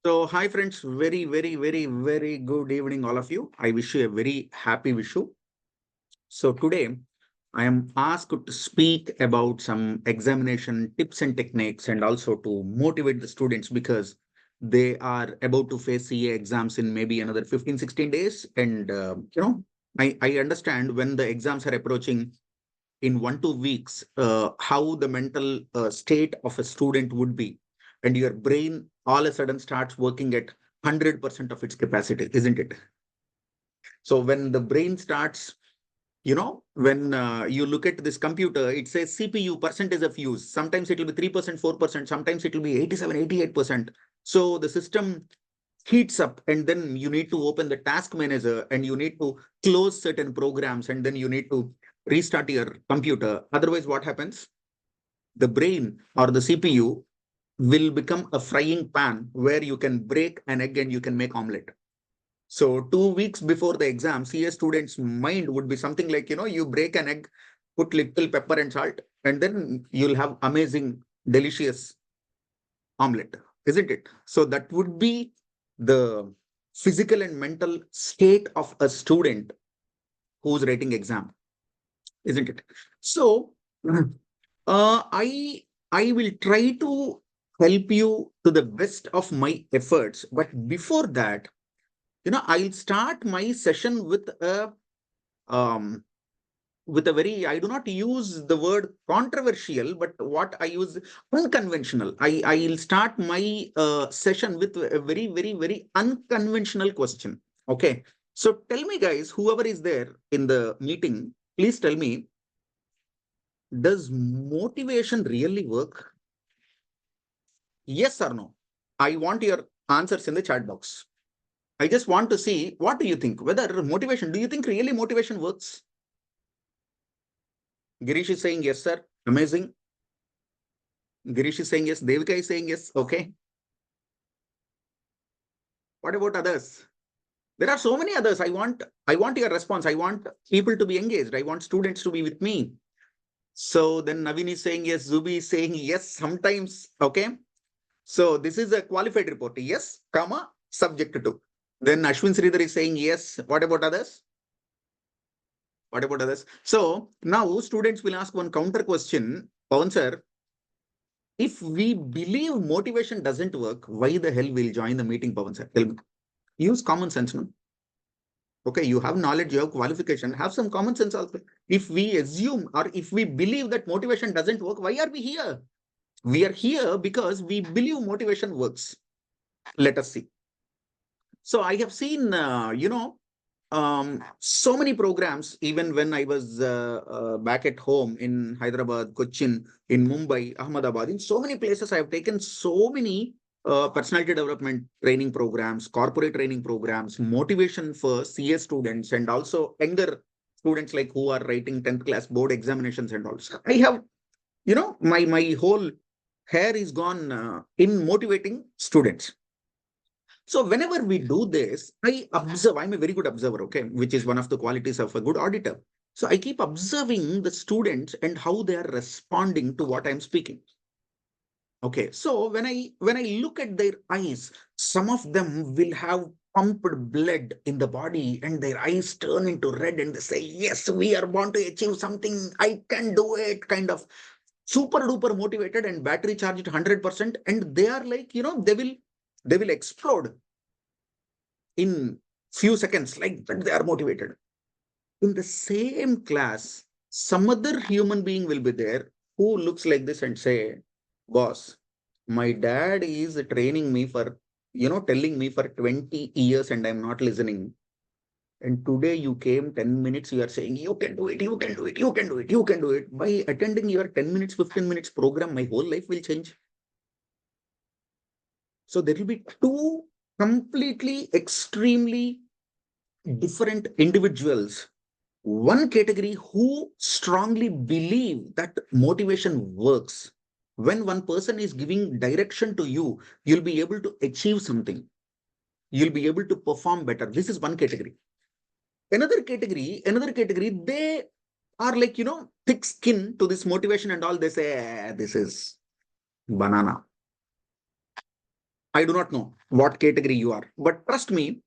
So, hi friends, very good evening, all of you. I wish you a very happy Vishu. So, today I am asked to speak about some examination tips and techniques and also to motivate the students because they are about to face CA exams in maybe another 15, 16 days. And, I understand when the exams are approaching in 1, 2 weeks, how the mental state of a student would be. And your brain all of a sudden starts working at 100% of its capacity, isn't it? So when the brain starts, when you look at this computer, it says CPU percentage of use. Sometimes it will be 3%, 4%, sometimes it will be 87, 88%. So the system heats up, and then you need to open the task manager and you need to close certain programs, and then you need to restart your computer. Otherwise, what happens? The brain or the CPU will become a frying pan where you can break an egg and you can make omelette. So 2 weeks before the exam, CA students' mind would be something like, you break an egg, put little pepper and salt, and then you'll have amazing, delicious omelette, isn't it? So that would be the physical and mental state of a student who's writing exam, isn't it? So I will try to help you to the best of my efforts. But before that, I'll start my session um, with a very, I do not use the word controversial, but what I use unconventional. I'll start my session with a very unconventional question. Okay. So tell me, guys, whoever is there in the meeting, please tell me, does motivation really work? Yes or no? I want your answers in the chat box. I just want to see, what do you think? Whether motivation, do you think really motivation works? Girish is saying yes, sir. Amazing. Girish is saying yes. Devika is saying yes. Okay. What about others? There are so many others. I want your response. I want people to be engaged. I want students to be with me. So then Naveen is saying yes. Zubi is saying yes sometimes. Okay. So this is a qualified report. Yes, comma, subject to. Then Ashwin Sridhar is saying yes. What about others? What about others? So now students will ask one counter question. Pawan sir, if we believe motivation doesn't work, why the hell will join the meeting, Pawan sir? Tell me. Use common sense, no? Okay, you have knowledge, you have qualification, have some common sense also. If we assume or if we believe that motivation doesn't work, why are we here? We are here because we believe motivation works. Let us see. So I have seen, so many programs, even when I was back at home in Hyderabad, Cochin, in Mumbai, Ahmedabad, in so many places, I have taken so many personality development training programs, corporate training programs, motivation for CA students, and also younger students like who are writing 10th class board examinations and also. I have, my whole hair is gone in motivating students. So whenever we do this, I observe, I'm a very good observer, okay, which is one of the qualities of a good auditor. So I keep observing the students and how they are responding to what I'm speaking. Okay, so when I look at their eyes, some of them will have pumped blood in the body and their eyes turn into red and they say, yes, we are born to achieve something. I can do it, kind of super duper motivated and battery charged 100%. And they are like, they will explode in few seconds, like that they are motivated. In the same class, some other human being will be there who looks like this and say, boss, my dad is training me for, telling me for 20 years and I'm not listening. And today you came 10 minutes, you are saying, you can do it, you can do it, you can do it, you can do it. By attending your 10 minutes, 15 minutes program, my whole life will change. So there will be two completely, extremely different individuals. One category who strongly believe that motivation works. When one person is giving direction to you, you'll be able to achieve something. You'll be able to perform better. This is one category. Another category, they are like, thick skin to this motivation and all. They say, this is banana. I do not know what category you are, but trust me,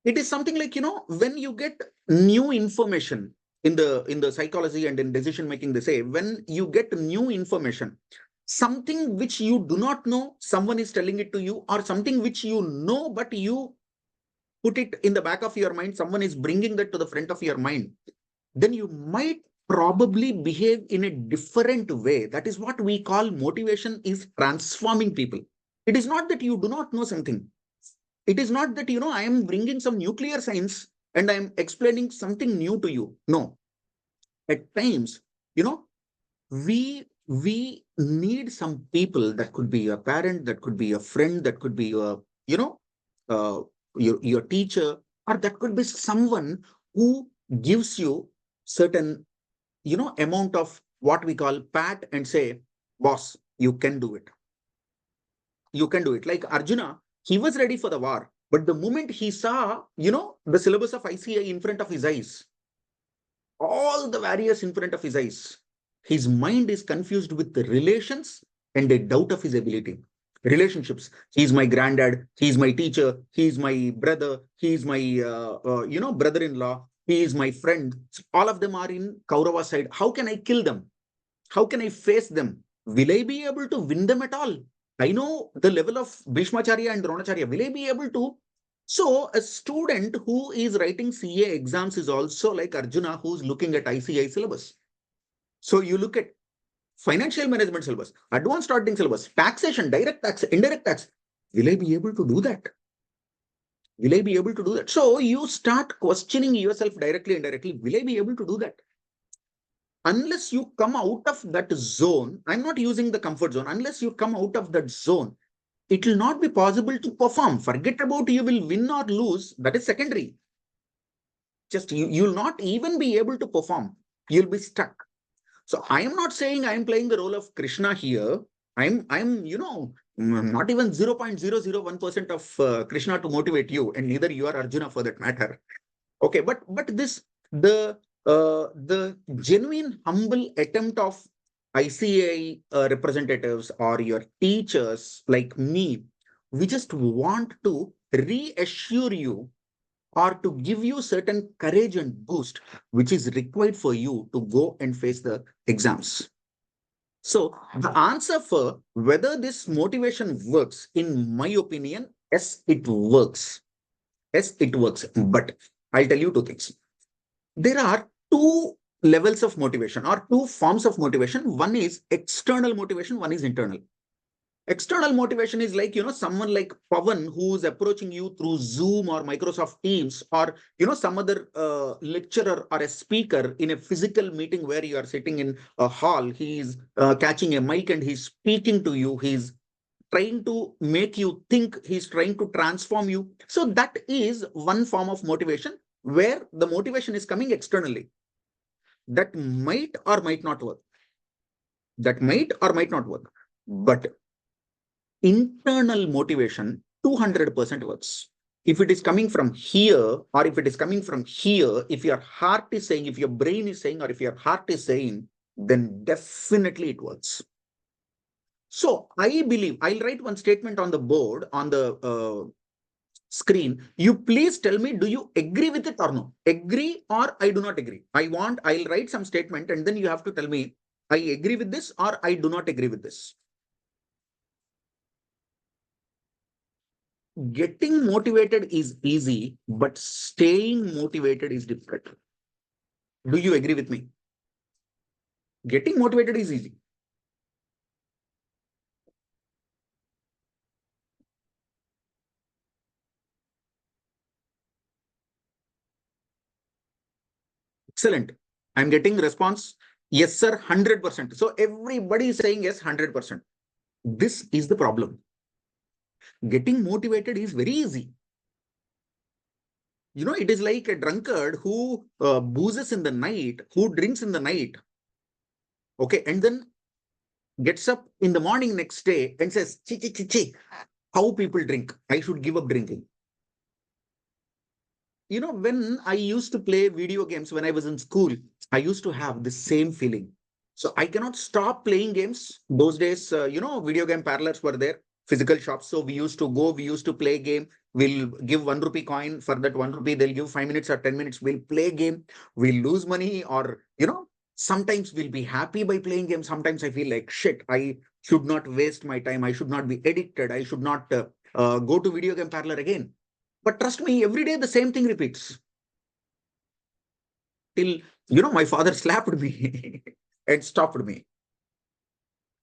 it is something like, when you get new information in the psychology and in decision making, they say when you get new information, something which you do not know, someone is telling it to you, or something which you know, but you put it in the back of your mind, someone is bringing that to the front of your mind, then you might probably behave in a different way. That is what we call motivation is transforming people. It is not that you do not know something. It is not that, I am bringing some nuclear science and I am explaining something new to you. No. At times, you know, we need some people, that could be a parent, that could be a friend, that could be a, you know, uh, your teacher, or that could be someone who gives you certain, amount of what we call pat and say, boss, you can do it. You can do it. Like Arjuna, he was ready for the war. But the moment he saw, the syllabus of ICI in front of his eyes, all the various in front of his eyes, his mind is confused with the relations and a doubt of his ability. Relationships. He's my granddad. He's my teacher. He's my brother. He's my, brother-in-law. He is my friend. All of them are in Kaurava side. How can I kill them? How can I face them? Will I be able to win them at all? I know the level of Bhishmacharya and Dronacharya. Will I be able to? So a student who is writing CA exams is also like Arjuna, who's looking at ICI syllabus. So you look at financial management syllabus, advanced auditing syllabus, taxation, direct tax, indirect tax. Will I be able to do that? Will I be able to do that? So you start questioning yourself directly, indirectly. Will I be able to do that? Unless you come out of that zone, I'm not using the comfort zone, unless you come out of that zone, it will not be possible to perform. Forget about you will win or lose, that is secondary. Just you'll not even be able to perform. You'll be stuck. So I am not saying I am playing the role of Krishna here. I'm not even 0.001% of Krishna to motivate you, and neither you are Arjuna for that matter. Okay, but this the genuine humble attempt of ICA representatives or your teachers like me, we just want to reassure you or to give you certain courage and boost, which is required for you to go and face the exams. So the answer for whether this motivation works, in my opinion, yes, it works. Yes, it works. But I'll tell you two things. There are two levels of motivation or two forms of motivation. One is external motivation, one is internal. External motivation is like, someone like Pavan who's approaching you through Zoom or Microsoft Teams, or, some other lecturer or a speaker in a physical meeting where you are sitting in a hall. He's catching a mic and he's speaking to you. He's trying to make you think, he's trying to transform you. So that is one form of motivation where the motivation is coming externally. That might or might not work. That might or might not work. But internal motivation 200% works. If it is coming from here, or if it is coming from here, if your heart is saying, if your brain is saying, or if your heart is saying, then definitely it works. So I believe, I'll write one statement on the board, on the screen. You please tell me, do you agree with it or no? Agree or I do not agree. I'll write some statement and then you have to tell me, I agree with this or I do not agree with this. Getting motivated is easy, but staying motivated is difficult. Do you agree with me? Getting motivated is easy. Excellent. I'm getting response. Yes, sir, 100%. So everybody is saying yes, 100%. This is the problem. Getting motivated is very easy. It is like a drunkard who boozes in the night, who drinks in the night. Okay. And then gets up in the morning next day and says, chi, chi, chi, chi, how people drink. I should give up drinking. When I used to play video games when I was in school, I used to have the same feeling. So I cannot stop playing games. Those days, video game parlors were there. physical shops. So we used to go, we used to play game. We'll give 1 rupee coin. For that 1 rupee, they'll give 5 minutes or 10 minutes. We'll play game. We'll lose money, or sometimes we'll be happy by playing games. Sometimes I feel like shit. I should not waste my time. I should not be addicted. I should not go to video game parlor again. But trust me, every day the same thing repeats. Till my father slapped me and stopped me.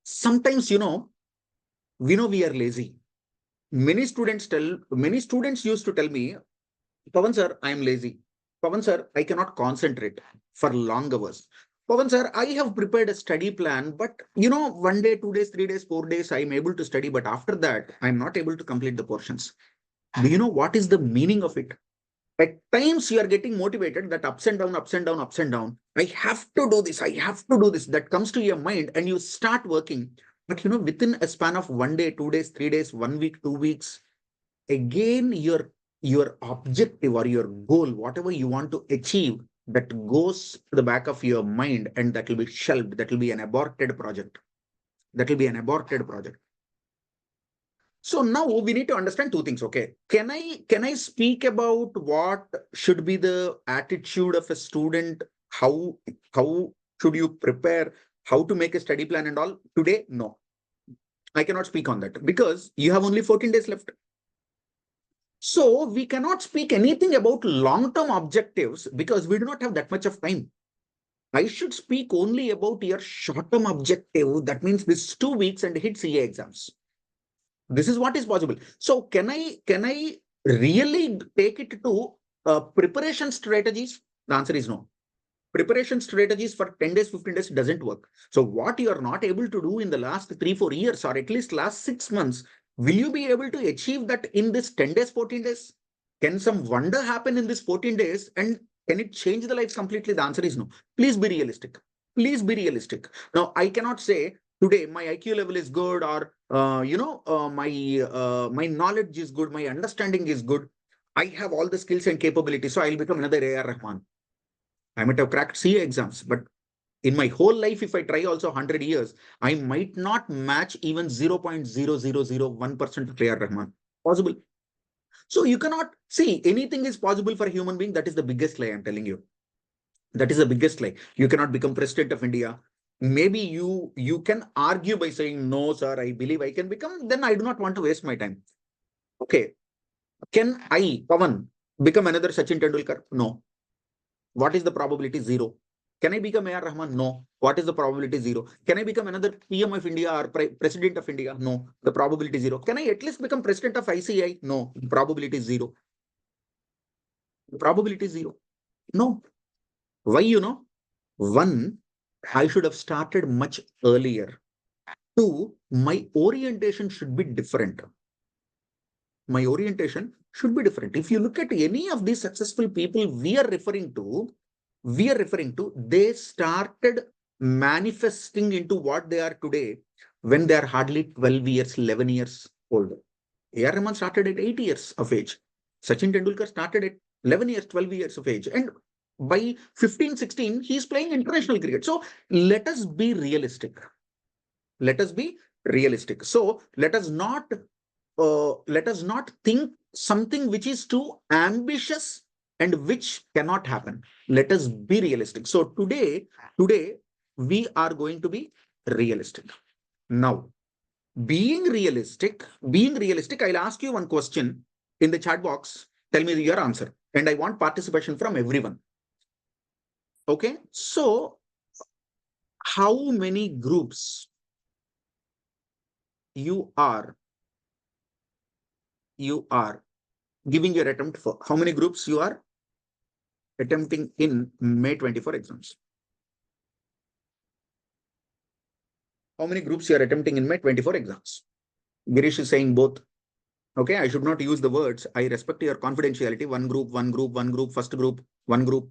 Sometimes we know we are lazy. Many students used to tell me, Pavan sir, I am lazy. Pavan sir, I cannot concentrate for long hours. Pavan sir, I have prepared a study plan, but 1 day, 2 days, 3 days, 4 days, I am able to study, but after that, I am not able to complete the portions. Do you know what is the meaning of it? At times you are getting motivated, that ups and down, ups and down, ups and down. I have to do this. I have to do this. That comes to your mind and you start working. But within a span of 1 day, 2 days, 3 days, 1 week, 2 weeks, again your objective or your goal, whatever you want to achieve, that goes to the back of your mind, and that will be shelved. That will be an aborted project. That will be an aborted project. So now we need to understand two things. Okay, can I speak about what should be the attitude of a student? How should you prepare? How to make a study plan and all? Today, no, I cannot speak on that because you have only 14 days left. So we cannot speak anything about long-term objectives because we do not have that much of time. I should speak only about your short-term objective. That means this 2 weeks and hit CA exams. This is what is possible. So can I really take it to preparation strategies? The answer is no. Preparation strategies for 10 days, 15 days doesn't work. So what you are not able to do in the last 3-4 years, or at least last 6 months, will you be able to achieve that in this 10 days, 14 days? Can some wonder happen in this 14 days, and can it change the life completely? The answer is no. Please be realistic. Please be realistic. Now, I cannot say today my IQ level is good, or my knowledge is good, my understanding is good. I have all the skills and capabilities, so I'll become another A.R. Rahman. I might have cracked CA exams, but in my whole life, if I try also 100 years, I might not match even 0.0001% of A.R. Rahman. Possible. So you cannot see anything is possible for a human being. That is the biggest lie, I'm telling you. That is the biggest lie. You cannot become president of India. Maybe you can argue by saying, no, sir, I believe I can become. Then I do not want to waste my time. Okay. Can I, Pavan, become another Sachin Tendulkar? No. What is the probability? Zero. Can I become A.R. Rahman? No. What is the probability? Zero. Can I become another PM of India or President of India? No. The probability is zero. Can I at least become President of ICI? No. The probability is zero. The probability is zero. No. Why, One, I should have started much earlier. Two, my orientation should be different. My orientation should be different. If you look at any of these successful people we are referring to, they started manifesting into what they are today when they are hardly 12 years, 11 years old. A.R. Rahman started at 8 years of age. Sachin Tendulkar started at 11 years, 12 years of age. And by 15, 16, he is playing international cricket. So let us be realistic. Let us be realistic. So let us not think something which is too ambitious and which cannot happen. Let us be realistic. So today we are going to be realistic. Now, being realistic, I'll ask you one question in the chat box. Tell me your answer. And I want participation from everyone. Okay. So how many groups you are giving your attempt for? How many groups you are attempting in May 24 exams? How many groups you are attempting in May 24 exams? Girish is saying both. Okay, I should not use the words. I respect your confidentiality. One group, first group, one group,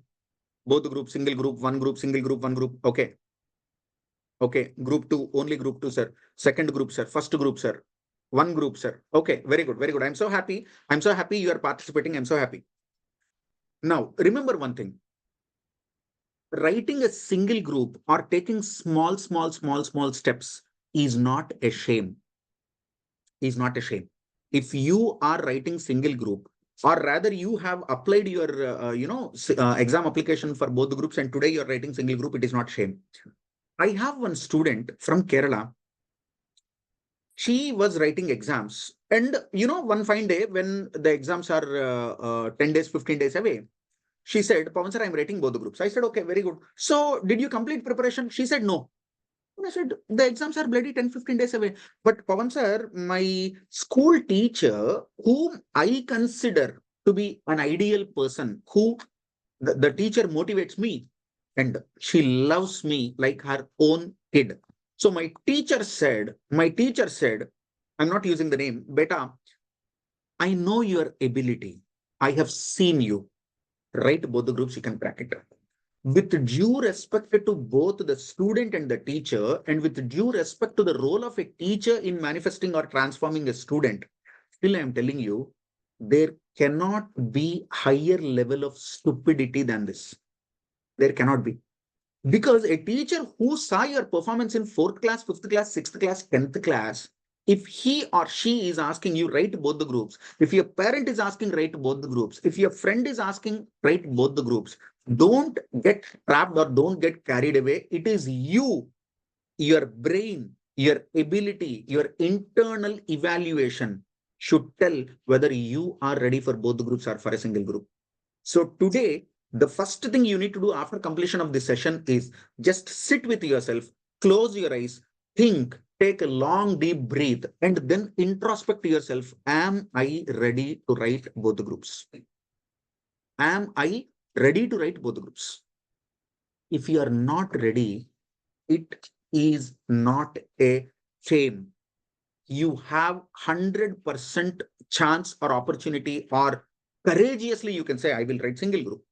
both group, single group, one group, single group, one group. Okay. Okay, group two, only group two, sir. Second group, sir. First group, sir. One group, sir. Okay, very good, very good. I'm so happy. I'm so happy you are participating. I'm so happy. Now, remember one thing. Writing a single group or taking small steps is not a shame. is not a shame. If you are writing single group, or rather you have applied your exam application for both the groups and today you're writing single group, it is not shame. I have one student from Kerala. She was writing exams, and one fine day when the exams are 10 days, 15 days away, she said, Pavan sir, I'm writing both the groups. I said, okay, very good. So did you complete preparation? She said, no. I said, the exams are bloody 10, 15 days away. But Pavan sir, my school teacher, whom I consider to be an ideal person, who the teacher motivates me and she loves me like her own kid. So my teacher said, I'm not using the name, Beta, I know your ability. I have seen you. Write both the groups, you can crack it. With due respect to both the student and the teacher, and with due respect to the role of a teacher in manifesting or transforming a student, still I am telling you, there cannot be higher level of stupidity than this. There cannot be. Because a teacher who saw your performance in 4th class, 5th class, 6th class, 10th class, if he or she is asking you, write both the groups. If your parent is asking, write both the groups. If your friend is asking, write both the groups. Don't get trapped or don't get carried away. It is you, your brain, your ability, your internal evaluation should tell whether you are ready for both the groups or for a single group. So today, the first thing you need to do after completion of this session is just sit with yourself, close your eyes, think, take a long deep breath, and then introspect yourself. Am I ready to write both the groups? Am I ready to write both the groups? If you are not ready, it is not a shame. You have 100% chance or opportunity, or courageously you can say, I will write single group.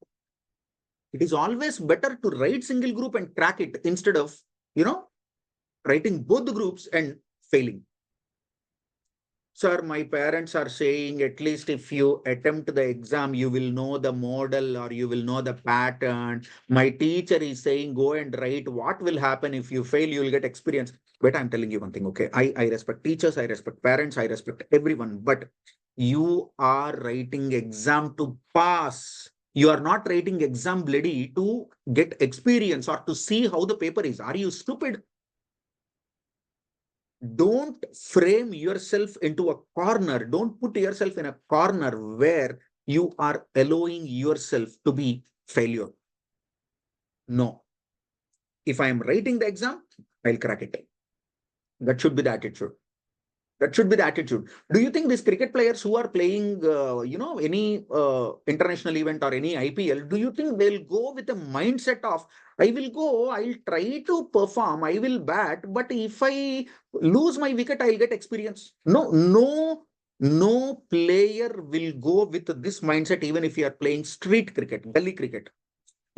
It is always better to write single group and crack it instead of, writing both the groups and failing. Sir, my parents are saying at least if you attempt the exam, you will know the model or you will know the pattern. My teacher is saying go and write. What will happen if you fail? You will get experience. But I'm telling you one thing, okay? I respect teachers, I respect parents, I respect everyone. But you are writing exam to pass. You are not writing exam bloody to get experience or to see how the paper is. Are you stupid? Don't frame yourself into a corner. Don't put yourself in a corner where you are allowing yourself to be failure. No. If I am writing the exam, I'll crack it. That should be the attitude. That should be the attitude. Do you think these cricket players who are playing, any international event or any IPL, do you think they'll go with a mindset of, I will go, I'll try to perform, I will bat, but if I lose my wicket, I'll get experience? No, no player will go with this mindset, even if you are playing street cricket, gully cricket.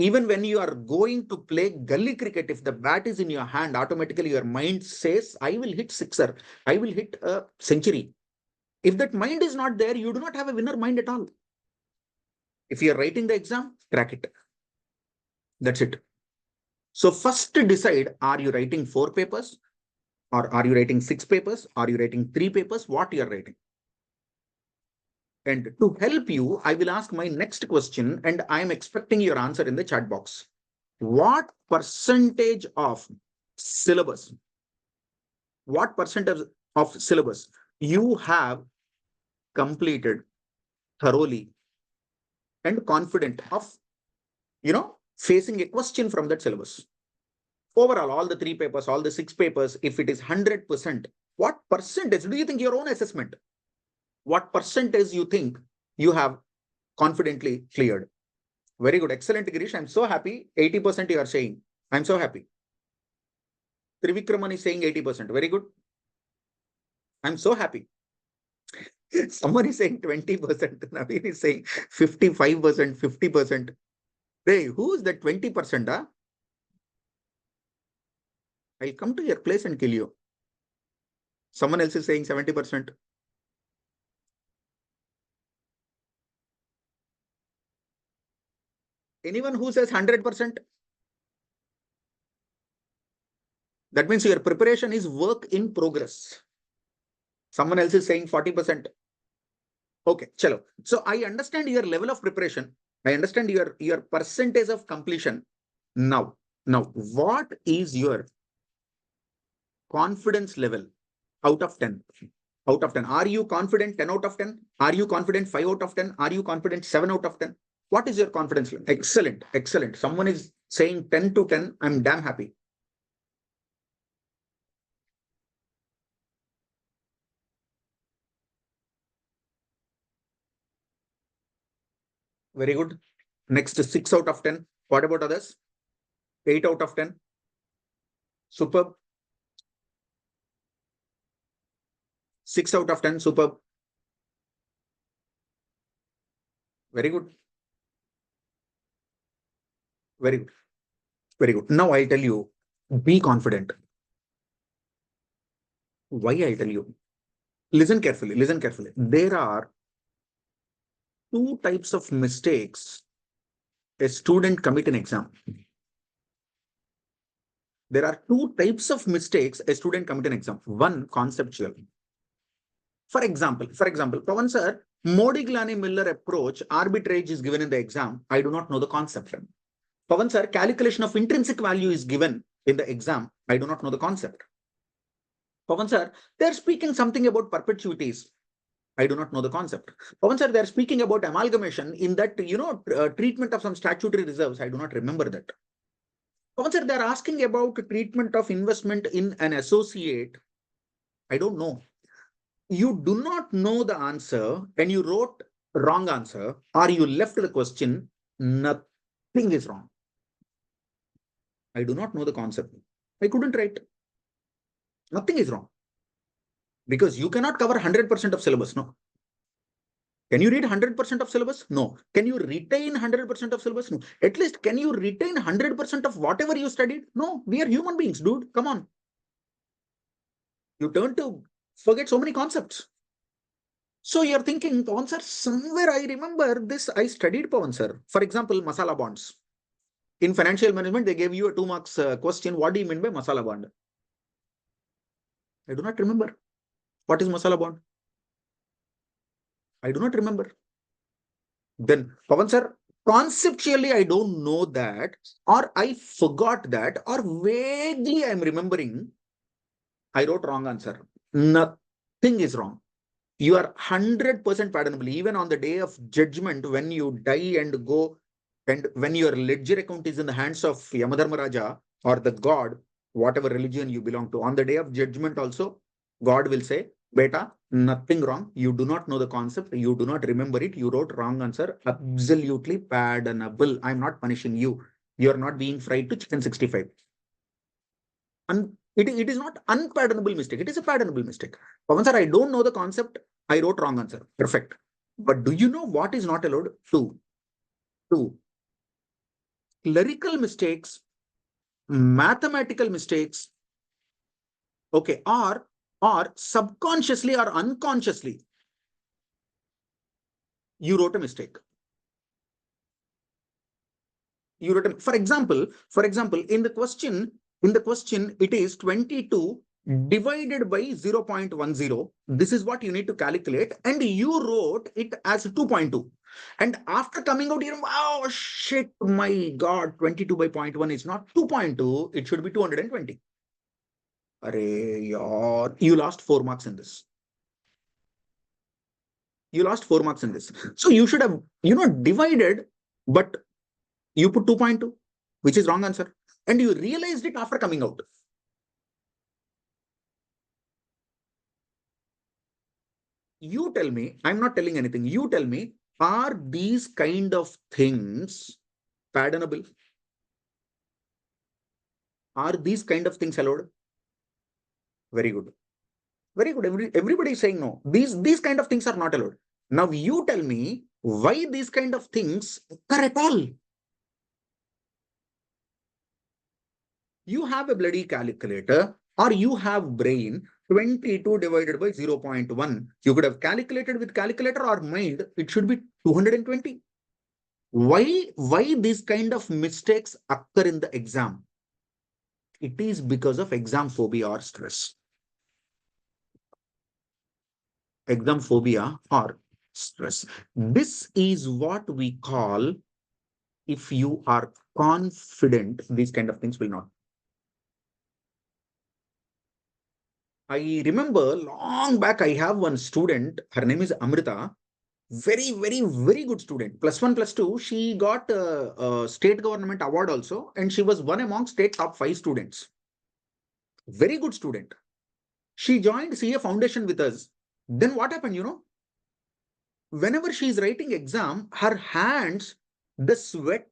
Even when you are going to play gully cricket, if the bat is in your hand, automatically your mind says, I will hit sixer, I will hit a century. If that mind is not there, you do not have a winner mind at all. If you are writing the exam, crack it. That's it. So first decide, are you writing 4 papers? Or are you writing 6 papers? Are you writing 3 papers? What you are writing? And to help you, I will ask my next question, and I am expecting your answer in the chat box. What percentage of syllabus, what percentage of syllabus you have completed thoroughly and confident of, facing a question from that syllabus? Overall, all the 3 papers, all the 6 papers, if it is 100%, what percentage do you think your own assessment? What percentage you think you have confidently cleared? Very good. Excellent, Girish. I'm so happy. 80% you are saying. I'm so happy. Trivikraman is saying 80%. Very good. I'm so happy. Someone is saying 20%. Naveen is saying 55%, 50%. Hey, who is that 20%? Huh? I'll come to your place and kill you. Someone else is saying 70%. Anyone who says 100%? That means your preparation is work in progress. Someone else is saying 40%. Okay, chalo. So I understand your level of preparation. I understand your percentage of completion. Now, what is your confidence level out of 10? Out of 10. Are you confident 10 out of 10? Are you confident 5 out of 10? Are you confident 7 out of 10? What is your confidence level? Excellent, excellent. Someone is saying 10 to 10. I'm damn happy. Very good. Next, 6 out of 10. What about others? 8 out of 10. Superb. 6 out of 10. Superb. Very good. Very good. Very good. Now I'll tell you, be confident. Why I'll tell you? Listen carefully. Listen carefully. There are two types of mistakes a student commit in exam. There are two types of mistakes a student commit in exam. One, conceptual. For example, Pavan sir, Modigliani-Miller approach, arbitrage is given in the exam. I do not know the concept. Pavan sir, calculation of intrinsic value is given in the exam. I do not know the concept. Pavan sir, they're speaking something about perpetuities. I do not know the concept. Pavan sir, they're speaking about amalgamation in that, treatment of some statutory reserves. I do not remember that. Pavan sir, they're asking about treatment of investment in an associate. I don't know. You do not know the answer and you wrote wrong answer or you left the question, nothing is wrong. I do not know the concept. I couldn't write. Nothing is wrong. Because you cannot cover 100% of syllabus. No. Can you read 100% of syllabus? No. Can you retain 100% of syllabus? No. At least, can you retain 100% of whatever you studied? No. We are human beings, dude. Come on. You turn to forget so many concepts. So you're thinking, Pavan sir, somewhere I remember this, I studied, Pavan sir. For example, masala bonds. In financial management, they gave you a 2 marks question. What do you mean by masala bond? I do not remember. What is masala bond? I do not remember. Then, Pavan sir, conceptually, I don't know that, or I forgot that, or vaguely I'm remembering. I wrote wrong answer. Nothing is wrong. You are 100% pardonable. Even on the day of judgment, when you die and go, and when your ledger account is in the hands of Yamadharmaraja or the God, whatever religion you belong to, on the day of judgment also, God will say, Beta, nothing wrong. You do not know the concept. You do not remember it. You wrote wrong answer. Absolutely pardonable. I'm not punishing you. You're not being fried to chicken 65. And it is not unpardonable mistake. It is a pardonable mistake. Pavan sir, I don't know the concept. I wrote wrong answer. Perfect. But do you know what is not allowed? Two. Clerical mistakes, mathematical mistakes, okay, or subconsciously or unconsciously, you wrote a mistake. You wrote for example, in the question, it is 22 divided by 0.10. This is what you need to calculate. And you wrote it as 2.2. And after coming out here, oh shit, my God, 22 by 0.1 is not 2.2. It should be 220. Arey, you lost 4 marks in this. You lost 4 marks in this. So you should have, divided, but you put 2.2, which is wrong answer. And you realized it after coming out. You tell me, I'm not telling anything. You tell me, are these kind of things pardonable? Are these kind of things allowed? Very good. Very good. Everybody is saying no. These kind of things are not allowed. Now you tell me why these kind of things occur at all. You have a bloody calculator or you have brain. 22 divided by 0.1. You could have calculated with calculator or mind. It should be 220. Why these kind of mistakes occur in the exam? It is because of exam phobia or stress. exam phobia or stress. This is what we call, if you are confident, these kind of things will not. I remember long back, I have one student, her name is Amrita, very, very, very good student. Plus one, plus two, she got a state government award also, and she was one among state top 5 students. Very good student. She joined CA Foundation with us. Then what happened, whenever she is writing exam, her hands, the sweat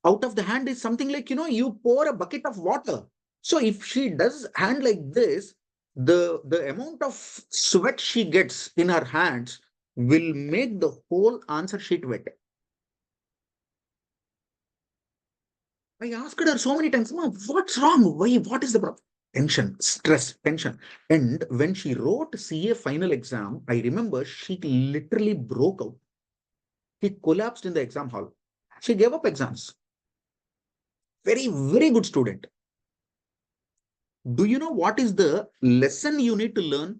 out of the hand is something like, you pour a bucket of water. So if she does hand like this, the amount of sweat she gets in her hands will make the whole answer sheet wet. I asked her so many times, Mom, what's wrong? Why? What is the problem? Tension, stress, tension. And when she wrote CA final exam, I remember she literally broke out. She collapsed in the exam hall. She gave up exams. Very, very good student. Do you know what is the lesson you need to learn?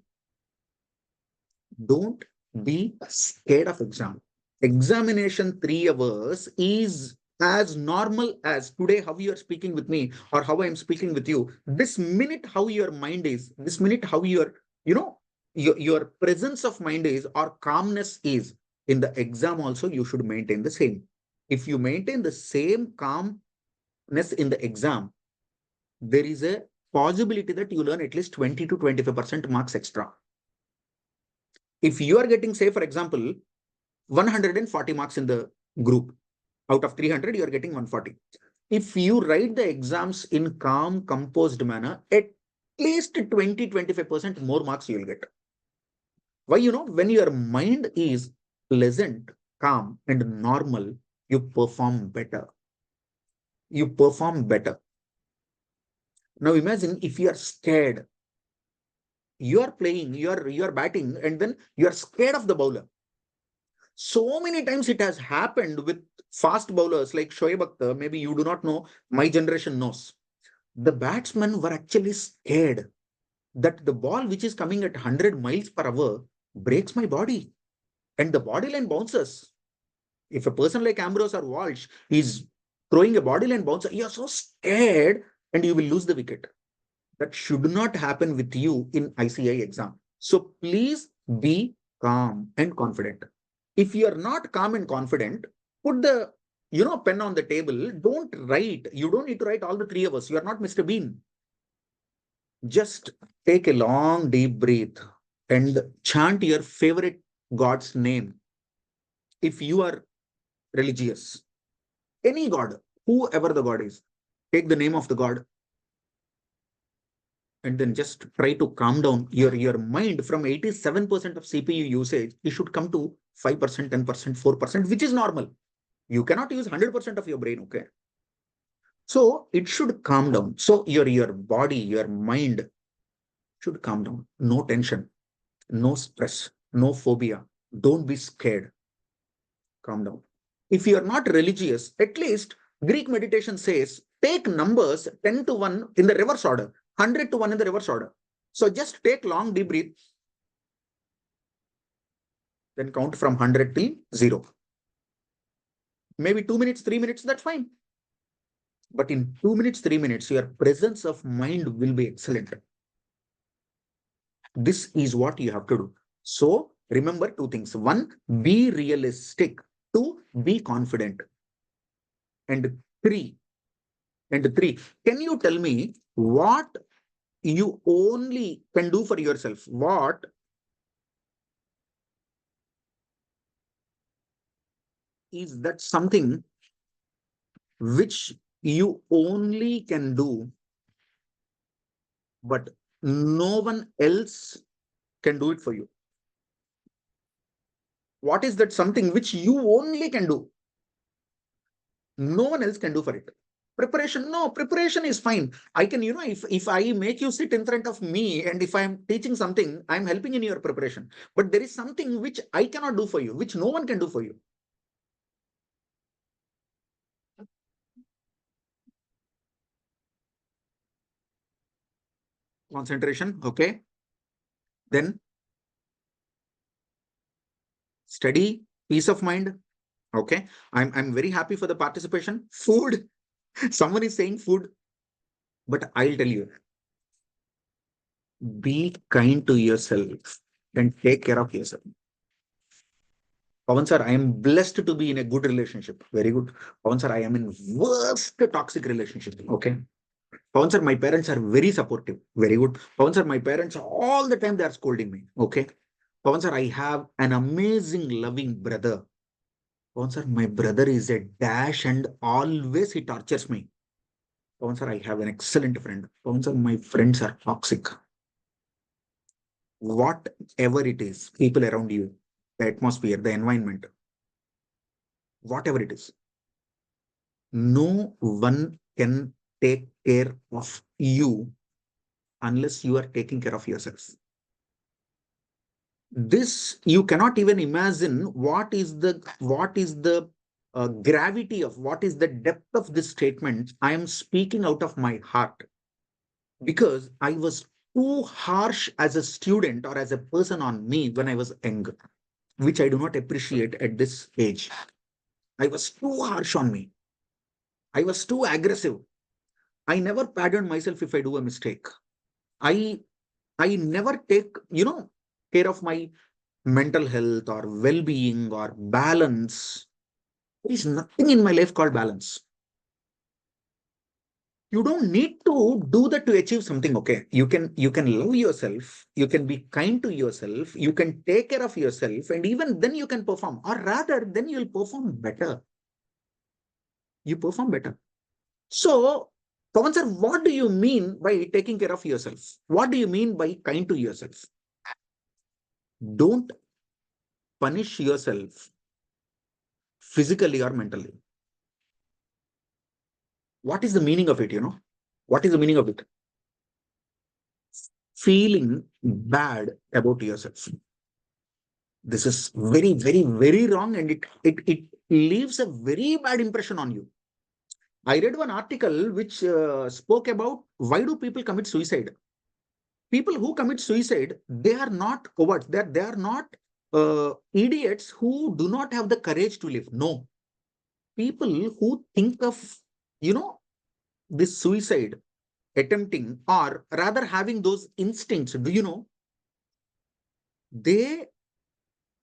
Don't be scared of exam. Examination 3 hours is as normal as today, how you are speaking with me or how I am speaking with you. This minute, how your mind is, this minute, how your presence of mind is or calmness is in the exam also, you should maintain the same. If you maintain the same calmness in the exam, there is a possibility that you learn at least 20 to 25% marks extra. If you are getting, say, for example, 140 marks in the group, out of 300, you are getting 140. If you write the exams in calm, composed manner, at least 20, 25% more marks you will get. Why? When your mind is pleasant, calm, and normal, you perform better. You perform better. Now imagine if you are scared, you are playing, you are batting, and then you are scared of the bowler. So many times it has happened with fast bowlers like Shoaib Akhtar. Maybe you do not know, my generation knows. The batsmen were actually scared that the ball which is coming at 100 miles per hour breaks my body and the body line bounces. If a person like Ambrose or Walsh is throwing a body line bouncer, you are so scared and you will lose the wicket. That should not happen with you in ICI exam. So please be calm and confident. If you are not calm and confident, put the pen on the table. Don't write. You don't need to write all the 3 hours. You are not Mr. Bean. Just take a long deep breath and chant your favorite God's name. If you are religious, any God, whoever the God is, take the name of the God and then just try to calm down your mind. From 87% of CPU usage, it should come to 5%, 10%, 4%, which is normal. You cannot use 100% of your brain, okay? So it should calm down. So your body, your mind should calm down. No tension, no stress, no phobia. Don't be scared. Calm down. If you are not religious, at least Greek meditation says take numbers 10 to 1 in the reverse order, 100 to 1 in the reverse order. So just take long deep breath, then count from 100 till 0. Maybe 2 minutes, 3 minutes, that's fine. But in 2 minutes, 3 minutes, your presence of mind will be excellent. This is what you have to do. So remember 2 things. 1, be realistic. 2, be confident. And 3, can you tell me what you only can do for yourself? What is that something which you only can do, but no one else can do it for you? What is that something which you only can do? No one else can do for it. Preparation, no, preparation is fine. I can, if I make you sit in front of me and if I'm teaching something, I'm helping in your preparation. But there is something which I cannot do for you, which no one can do for you. Concentration, okay. Then study, peace of mind. Okay. I'm very happy for the participation. Food. Someone is saying food, but I'll tell you, be kind to yourself and take care of yourself. Pavan sir, I am blessed to be in a good relationship. Very good. Pavan sir, I am in worst toxic relationship. Okay. Pavan sir, my parents are very supportive. Very good. Pavan sir, my parents all the time they are scolding me. Okay. Pavan sir, I have an amazing loving brother. Pavan sir, my brother is a dash and always he tortures me. Pavan sir, I have an excellent friend. Pavan sir, my friends are toxic. Whatever it is, people around you, the atmosphere, the environment, whatever it is, no one can take care of you unless you are taking care of yourself. This you cannot even imagine what is the gravity of what is the depth of this statement. I am speaking out of my heart because I was too harsh as a student or as a person on me when I was young, which I do not appreciate at this age. I was too harsh on me. I was too aggressive. I never pardon myself if I do a mistake. I I never take, care of my mental health or well-being or balance. There is nothing in my life called balance. You don't need to do that to achieve something. Okay. You can love yourself, you can be kind to yourself, you can take care of yourself, and even then you can perform, or rather, then you'll perform better. You perform better. So, Pawan sir, what do you mean by taking care of yourself? What do you mean by kind to yourself? Don't punish yourself physically or mentally. What is the meaning of it? What is the meaning of it? Feeling bad about yourself. This is very, very, very wrong, and it leaves a very bad impression on you. I read one article which spoke about why do people commit suicide. People who commit suicide, they are not cowards. They are not idiots who do not have the courage to live. No, people who think of this suicide attempting, or rather having those instincts, do you know, they,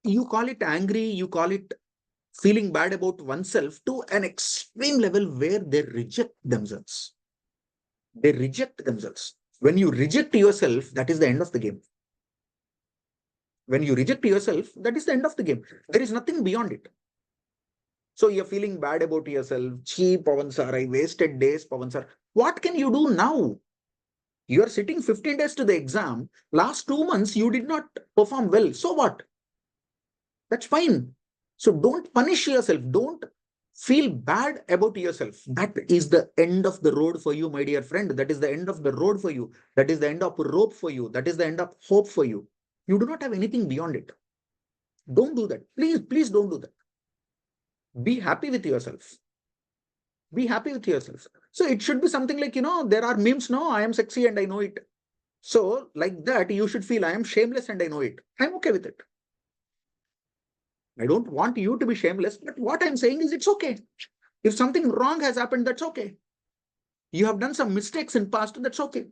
you call it angry, you call it feeling bad about oneself to an extreme level where they reject themselves. They reject themselves. When you reject yourself, that is the end of the game. When you reject yourself, that is the end of the game. There is nothing beyond it. So you're feeling bad about yourself. Gee, Pavan sir, I wasted days, Pavan sir. What can you do now? You are sitting 15 days to the exam. Last 2 months, you did not perform well. So what? That's fine. So don't punish yourself. Don't feel bad about yourself. That is the end of the road for you, my dear friend. That is the end of the road for you. That is the end of rope for you. That is the end of hope for you. You do not have anything beyond it. Don't do that. Please, please don't do that. Be happy with yourself. Be happy with yourself. So it should be something like, there are memes, no, I am sexy and I know it. So like that, you should feel I am shameless and I know it. I'm okay with it. I don't want you to be shameless, but what I'm saying is it's okay. If something wrong has happened, that's okay. You have done some mistakes in past, that's okay.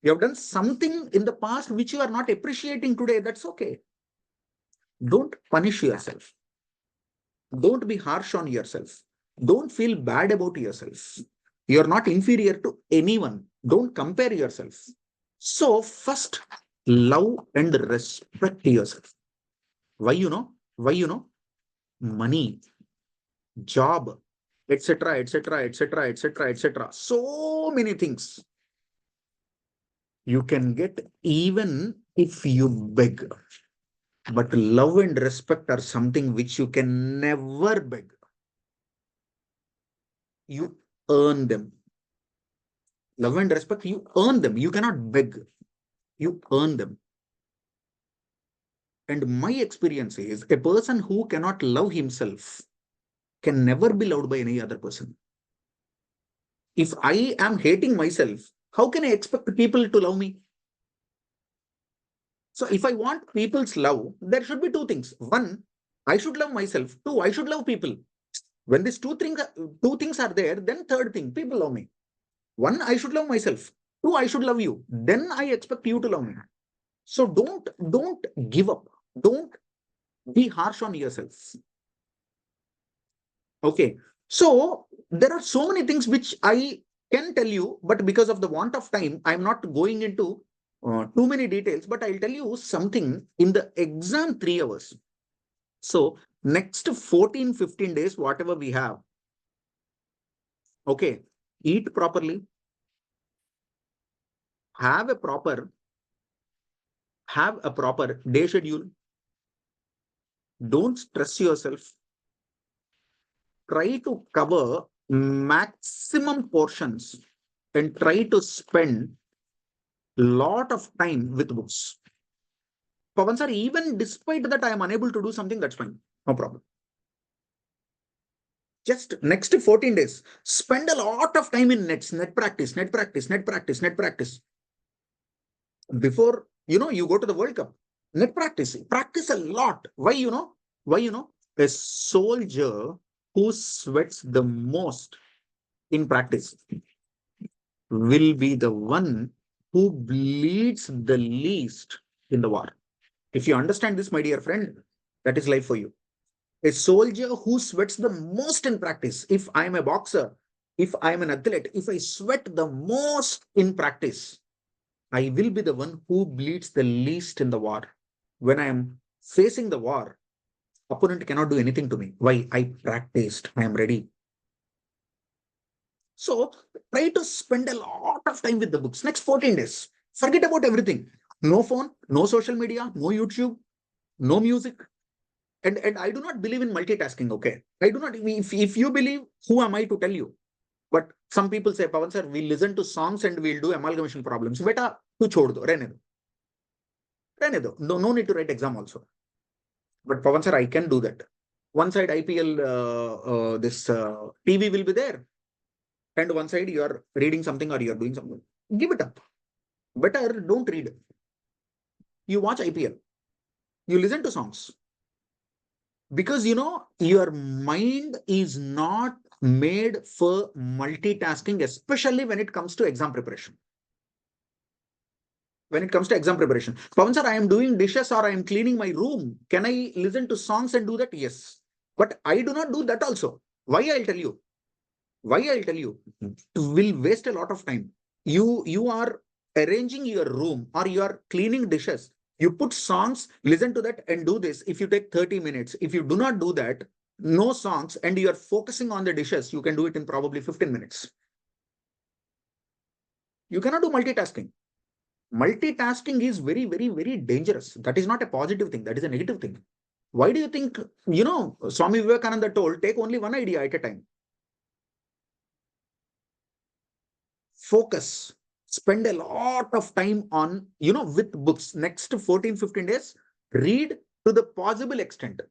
You have done something in the past which you are not appreciating today, that's okay. Don't punish yourself. Don't be harsh on yourself. Don't feel bad about yourself. You're not inferior to anyone. Don't compare yourself. So first, love and respect yourself. Why, Why, money, job, etc., etc., etc., etc., etc. So many things you can get even if you beg. But love and respect are something which you can never beg. You earn them. Love and respect, you earn them. You cannot beg. You earn them. And my experience is a person who cannot love himself can never be loved by any other person. If I am hating myself, how can I expect people to love me? So if I want people's love, there should be two things. One, I should love myself. Two, I should love people. When these two things are there, then third thing, people love me. One, I should love myself. Two, I should love you. Then I expect you to love me. So don't give up. Don't be harsh on yourself. Okay. So there are so many things which I can tell you, but because of the want of time, I'm not going into too many details, but I'll tell you something in the exam 3 hours. So next 14, 15 days, whatever we have, okay, eat properly, have a proper day schedule. Don't stress yourself. Try to cover maximum portions and try to spend lot of time with books. Pavan sir, even despite that I am unable to do something, that's fine. No problem. Just next 14 days, spend a lot of time in net practice. Before, you go to the World Cup, net practice a lot. Why, a soldier who sweats the most in practice will be the one who bleeds the least in the war. If you understand this, my dear friend, that is life for you. A soldier who sweats the most in practice. If I'm a boxer, if I'm an athlete, if I sweat the most in practice, I will be the one who bleeds the least in the war. When I am facing the war, opponent cannot do anything to me. Why? I practiced. I am ready. So try to spend a lot of time with the books. Next 14 days. Forget about everything. No phone, no social media, no YouTube, no music. And I do not believe in multitasking, okay? I do not. If you believe, who am I to tell you? But some people say, Pavan sir, we'll listen to songs and we'll do amalgamation problems. Beta, tu chhod do, rehne do. Rehne do. No need to write exam also. But Pavan sir, I can do that. One side IPL, this TV will be there. And one side you are reading something or you are doing something. Give it up. Better don't read. You watch IPL. You listen to songs. Because your mind is not made for multitasking, especially when it comes to exam preparation. Pavan sir, I am doing dishes or I am cleaning my room. Can I listen to songs and do that? Yes. But I do not do that also. Why? I'll tell you. It will waste a lot of time. You are arranging your room or you are cleaning dishes. You put songs, listen to that and do this. If you take 30 minutes, if you do not do that, no songs, and you are focusing on the dishes, you can do it in probably 15 minutes. You cannot do multitasking. Multitasking is very, very, very dangerous. That is not a positive thing. That is a negative thing. Why do you think, Swami Vivekananda told, take only one idea at a time. Focus. Spend a lot of time on, with books. Next 14, 15 days, read to the possible extent.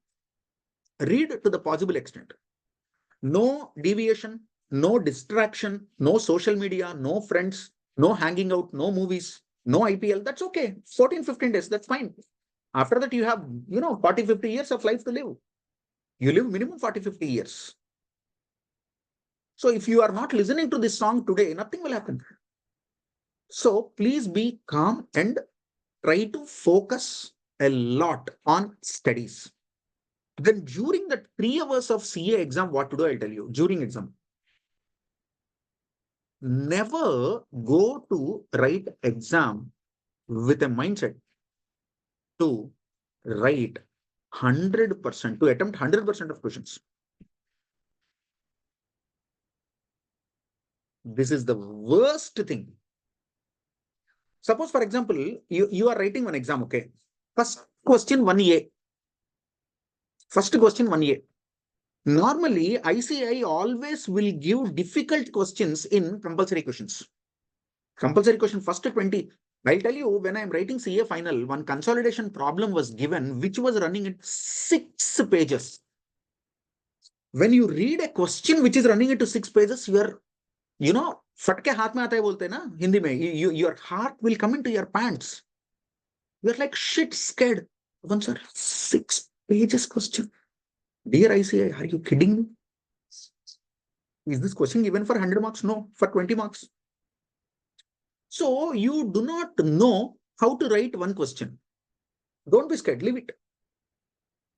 No deviation, no distraction, no social media, no friends, no hanging out, no movies, no IPL. That's okay. 14, 15 days, that's fine. After that, you have, 40, 50 years of life to live. You live minimum 40, 50 years. So if you are not listening to this song today, nothing will happen. So please be calm and try to focus a lot on studies. Then during the 3 hours of CA exam, what to do, I'll tell you. During exam, never go to write exam with a mindset to write 100%, to attempt 100% of questions. This is the worst thing. Suppose, for example, you are writing one exam, okay? First question 1A. Normally, ICI always will give difficult questions in compulsory questions. Compulsory question first 20. I'll tell you, when I'm writing CA final, one consolidation problem was given, which was running at 6 pages. When you read a question which is running into 6 pages, you are, फटके हाथ में आता है बोलते हैं ना हिंदी में, your heart will come into your pants. You're like shit scared. One sir, 6 pages question. Dear ICI, are you kidding me? Is this question given for 100 marks? No, for 20 marks. So you do not know how to write one question. Don't be scared. Leave it.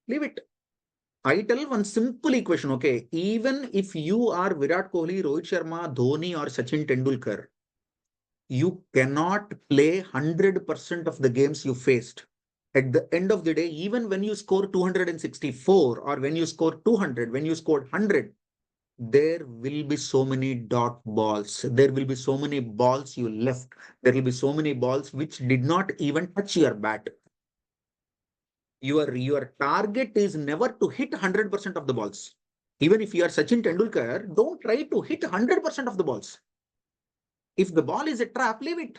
Leave it. I tell one simple equation, okay? Even if you are Virat Kohli, Rohit Sharma, Dhoni, or Sachin Tendulkar, you cannot play 100% of the games you faced. At the end of the day, even when you score 264 or when you score 200, when you scored 100, there will be so many dot balls. There will be so many balls you left. There will be so many balls which did not even touch your bat. Your target is never to hit 100% of the balls. Even if you are Sachin Tendulkar, don't try to hit 100% of the balls. If the ball is a trap, leave it.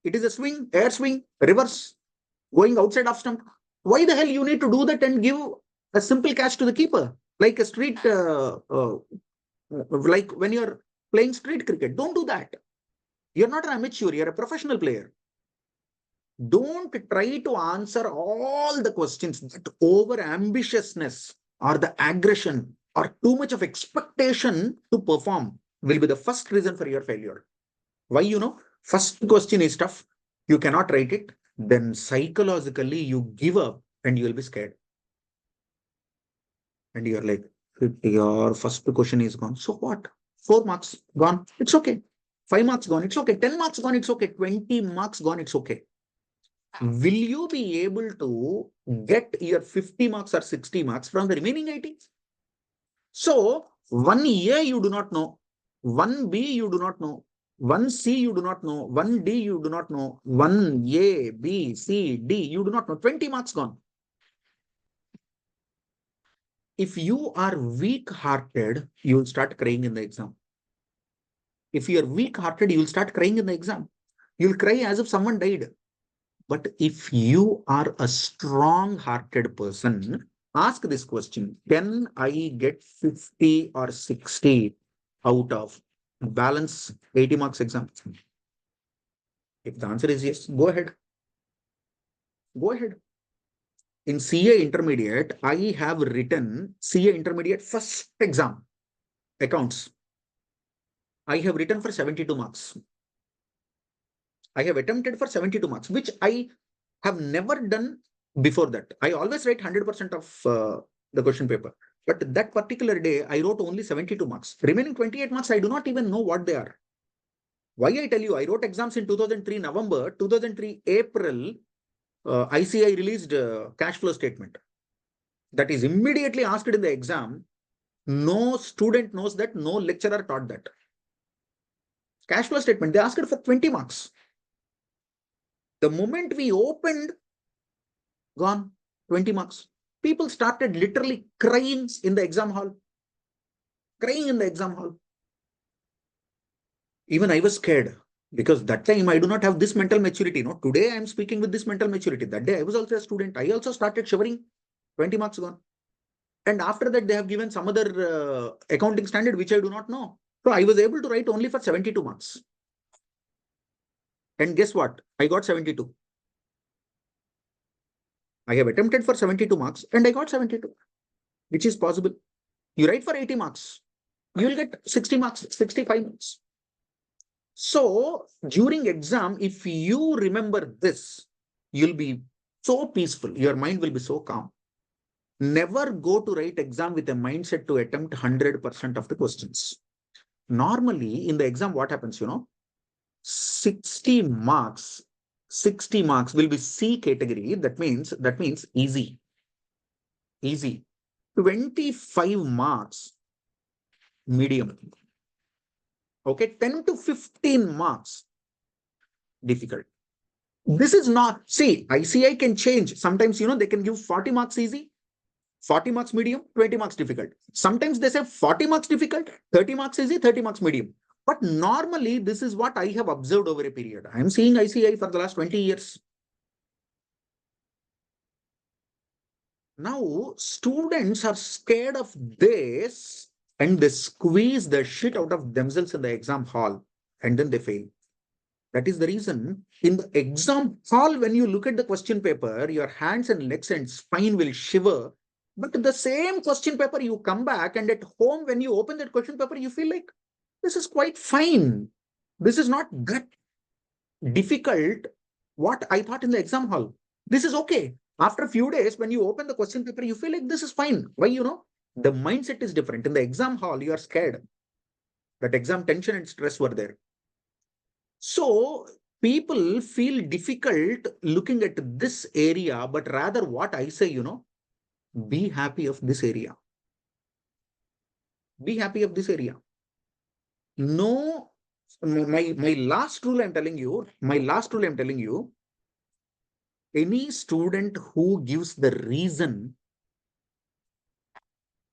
It is a swing, air swing, reverse, going outside off stump. Why the hell you need to do that and give a simple catch to the keeper? Like a street, like when you're playing street cricket. Don't do that. You're not an amateur, you're a professional player. Don't try to answer all the questions. That over ambitiousness or the aggression or too much of expectation to perform will be the first reason for your failure. Why? First question is tough. You cannot write it. Then psychologically you give up and you will be scared. And you're like, your first question is gone. So what? 4 marks gone. It's okay. 5 marks gone. It's okay. 10 marks gone. It's okay. 20 marks gone. It's okay. Will you be able to get your 50 marks or 60 marks from the remaining 80? So 1A you do not know, 1B you do not know, 1C you do not know, 1D you do not know, 1A, B, C, D you do not know. 20 marks gone. If you are weak-hearted, you will start crying in the exam. If you are weak-hearted, you will start crying in the exam. You will cry as if someone died. But if you are a strong-hearted person, ask this question: can I get 50 or 60 out of balance 80 marks exam? If the answer is yes, go ahead. Go ahead. In CA Intermediate, I have written CA Intermediate first exam, accounts. I have written for 72 marks. I have attempted for 72 marks, which I have never done before that. I always write 100% of the question paper. But that particular day, I wrote only 72 marks. Remaining 28 marks, I do not even know what they are. Why I tell you, I wrote exams in 2003 November, 2003 April, ICI released cash flow statement. That is immediately asked in the exam. No student knows that, no lecturer taught that. Cash flow statement, they asked it for 20 marks. The moment we opened, gone, 20 marks. People started literally crying in the exam hall. Crying in the exam hall. Even I was scared because that time I do not have this mental maturity. No, today I am speaking with this mental maturity. That day I was also a student. I also started shivering. 20 marks gone. And after that, they have given some other accounting standard, which I do not know. So I was able to write only for 72 marks. And guess what? I got 72. I have attempted for 72 marks and I got 72, which is possible. You write for 80 marks, you will get 60 marks, 65 marks. So during exam, if you remember this, you'll be so peaceful. Your mind will be so calm. Never go to write exam with a mindset to attempt 100% of the questions. Normally in the exam, what happens, 60 marks will be C category. That means easy. 25 marks, medium. Okay, 10 to 15 marks, difficult. This is not, see, ICI can change. Sometimes, they can give 40 marks easy, 40 marks medium, 20 marks difficult. Sometimes they say 40 marks difficult, 30 marks easy, 30 marks medium. But normally, this is what I have observed over a period. I am seeing ICI for the last 20 years. Now, students are scared of this and they squeeze the shit out of themselves in the exam hall and then they fail. That is the reason in the exam hall, when you look at the question paper, your hands and legs and spine will shiver But the same question paper, you come back and at home, when you open that question paper, you feel like this is quite fine. This is not that difficult what I thought in the exam hall. This is okay. After a few days, when you open the question paper, you feel like this is fine. Why? The mindset is different. In the exam hall, you are scared. That exam tension and stress were there. So people feel difficult looking at this area, but rather what I say, be happy of this area. Be happy of this area. No, my last rule I'm telling you, any student who gives the reason,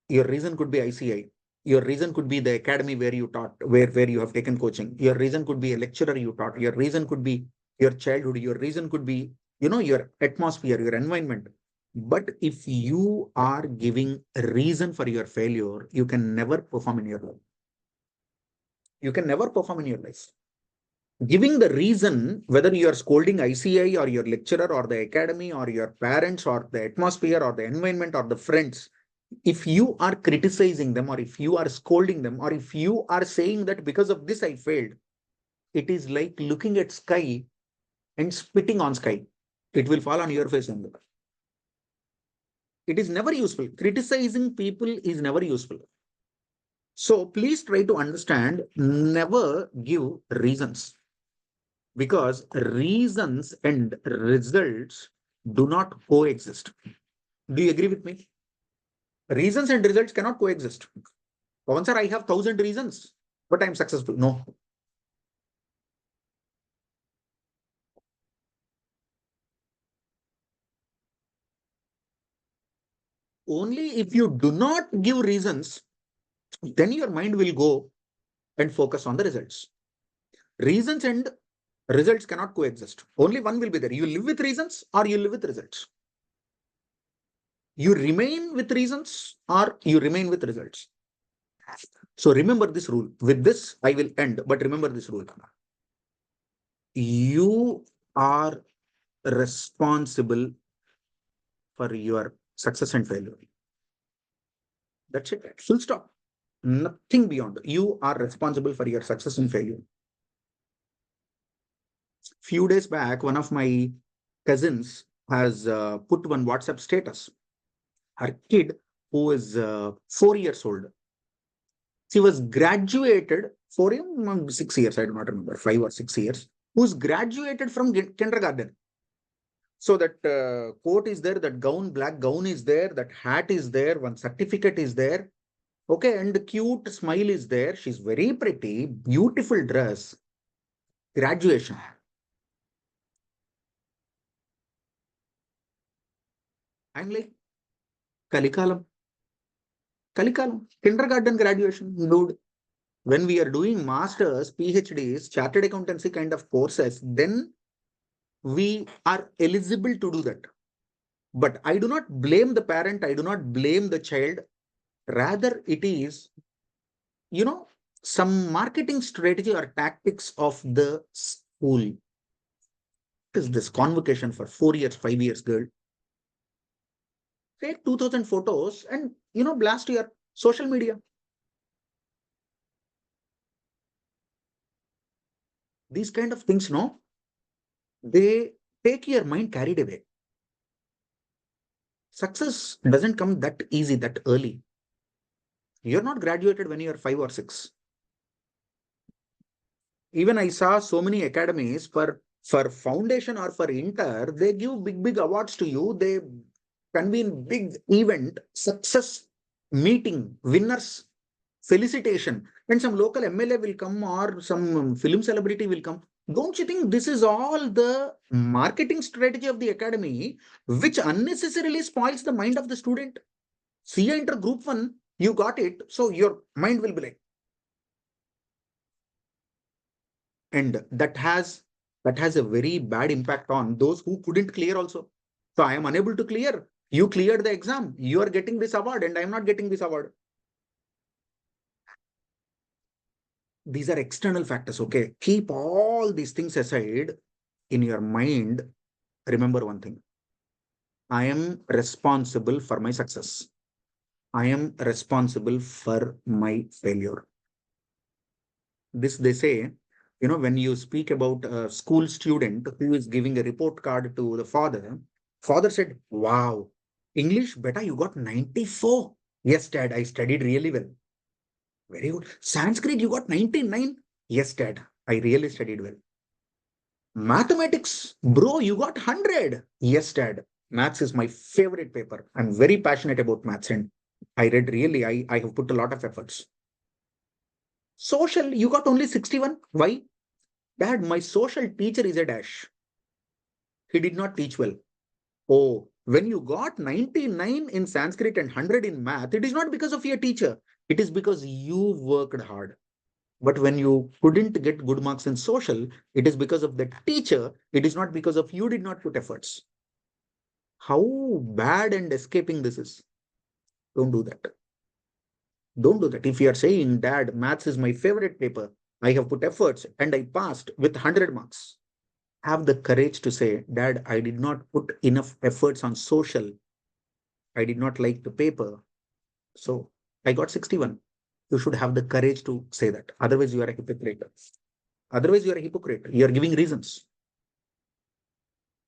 your reason could be ICI, your reason could be the academy where you taught, where you have taken coaching, your reason could be a lecturer you taught, your reason could be your childhood, your reason could be, your atmosphere, your environment. But if you are giving a reason for your failure, you can never perform in your life. You can never perform in your life. Giving the reason, whether you are scolding ICI or your lecturer or the academy or your parents or the atmosphere or the environment or the friends, if you are criticizing them or if you are scolding them or if you are saying that because of this I failed, it is like looking at sky and spitting on sky. It will fall on your face only. It is never useful. Criticizing people is never useful. So please try to understand, never give reasons, because reasons and results do not coexist. Do you agree with me? Reasons and results cannot coexist. Pavan sir, I have 1,000 reasons, but I'm successful. No. Only if you do not give reasons, then your mind will go and focus on the results. Reasons and results cannot coexist. Only one will be there. You live with reasons or you live with results. You remain with reasons or you remain with results. So remember this rule. With this, I will end, but remember this rule. You are responsible for your success and failure. That's it. Full stop. Nothing beyond. You are responsible for your success and failure. Few days back, one of my cousins has put one WhatsApp status. Her kid, who is 4 years old, she was graduated 6 years, I do not remember, 5 or 6 years, who's graduated from kindergarten. So that coat is there, that gown, black gown is there, that hat is there, one certificate is there. Okay, and the cute smile is there. She's very pretty, beautiful dress. Graduation. I'm like, Kalikalam. Kalikalam. Kindergarten graduation, dude. When we are doing masters, PhDs, chartered accountancy kind of courses, then we are eligible to do that. But I do not blame the parent. I do not blame the child. Rather, it is, some marketing strategy or tactics of the school. What is this convocation for 4 years, 5 years girl? Take 2,000 photos and, blast your social media. These kind of things, no, they take your mind carried away. Success doesn't come that easy, that early. You're not graduated when you're 5 or 6. Even I saw so many academies for foundation or for inter, they give big awards to you. They convene big event, success meeting, winners, felicitation, and some local MLA will come or some film celebrity will come. Don't you think this is all the marketing strategy of the academy, which unnecessarily spoils the mind of the student? CA inter group 1, you got it, so your mind will be like, and that has a very bad impact on those who couldn't clear also. So I am unable to clear. You cleared the exam. You are getting this award and I am not getting this award. These are external factors, okay? Keep all these things aside. In your mind, remember one thing. I am responsible for my success. I am responsible for my failure. This they say, when you speak about a school student who is giving a report card to the father said, wow, English, beta, you got 94. Yes, dad, I studied really well. Very good. Sanskrit, you got 99. Yes, dad, I really studied well. Mathematics, bro, you got 100. Yes, dad. Maths is my favorite paper. I'm very passionate about maths and I read really, I have put a lot of efforts. Social, you got only 61. Why? Dad, my social teacher is a dash. He did not teach well. Oh, when you got 99 in Sanskrit and 100 in math, it is not because of your teacher. It is because you worked hard. But when you couldn't get good marks in social, it is because of the teacher. It is not because of you did not put efforts. How bad and escaping this is. Don't do that. Don't do that. If you are saying, Dad, maths is my favorite paper, I have put efforts and I passed with 100 marks. Have the courage to say, Dad, I did not put enough efforts on social. I did not like the paper. So I got 61. You should have the courage to say that. Otherwise, you are a hypocrite. Otherwise, you are a hypocrite. You are giving reasons.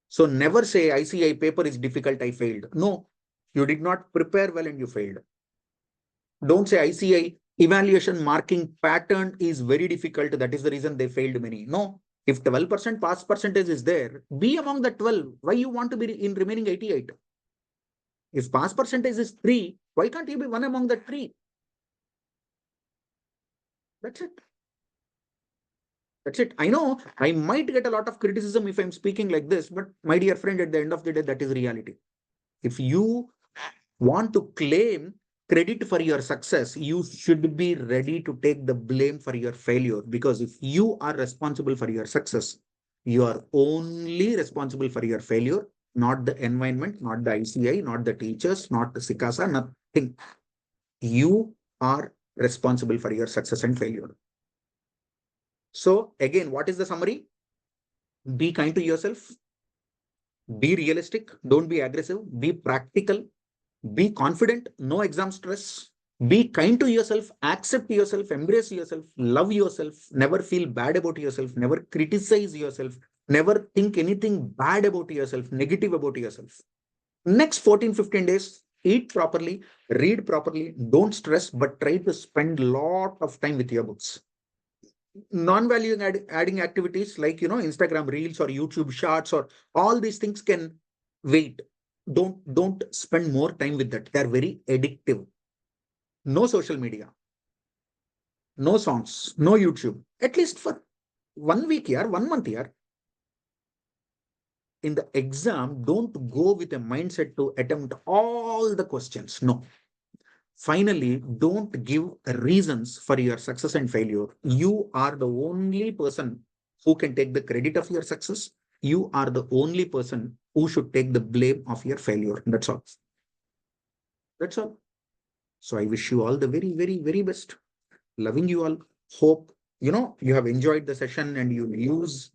So never say ICI paper is difficult, I failed. No, you did not prepare well and you failed. Don't say ICI evaluation marking pattern is very difficult. That is the reason they failed many. No, if 12% pass percentage is there, be among the 12. Why you want to be in remaining 88? If pass percentage is 3, why can't you be one among the 3? That's it. That's it. I know I might get a lot of criticism if I'm speaking like this, but my dear friend, at the end of the day, that is reality. If you want to claim credit for your success, you should be ready to take the blame for your failure. Because if you are responsible for your success, you are only responsible for your failure, not the environment, not the ICI, not the teachers, not the Sikasa, nothing. You are responsible for your success and failure. So, again, what is the summary? Be kind to yourself, be realistic, don't be aggressive, be practical, be confident, no exam stress, be kind to yourself, accept yourself, embrace yourself, love yourself, never feel bad about yourself, never criticize yourself, never think anything bad about yourself, negative about yourself. Next 14-15 days, eat properly, read properly, don't stress, but try to spend a lot of time with your books. Non-value adding activities like Instagram reels or YouTube shorts or all these things can wait. Don't spend more time with that. They're very addictive. No social media, no songs, no YouTube, at least for 1 week here, 1 month here. In the exam, don't go with a mindset to attempt all the questions. No. Finally, don't give reasons for your success and failure. You are the only person who can take the credit of your success. You are the only person who should take the blame of your failure. That's all. That's all. So I wish you all the very, very, very best. Loving you all. Hope you have enjoyed the session and you use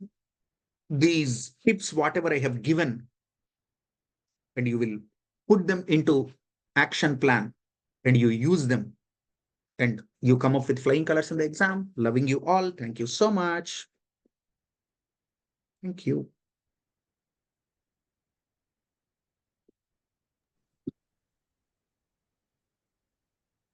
these tips, whatever I have given, and you will put them into action plan and you use them and you come up with flying colors in the exam. Loving you all. Thank you so much. Thank you.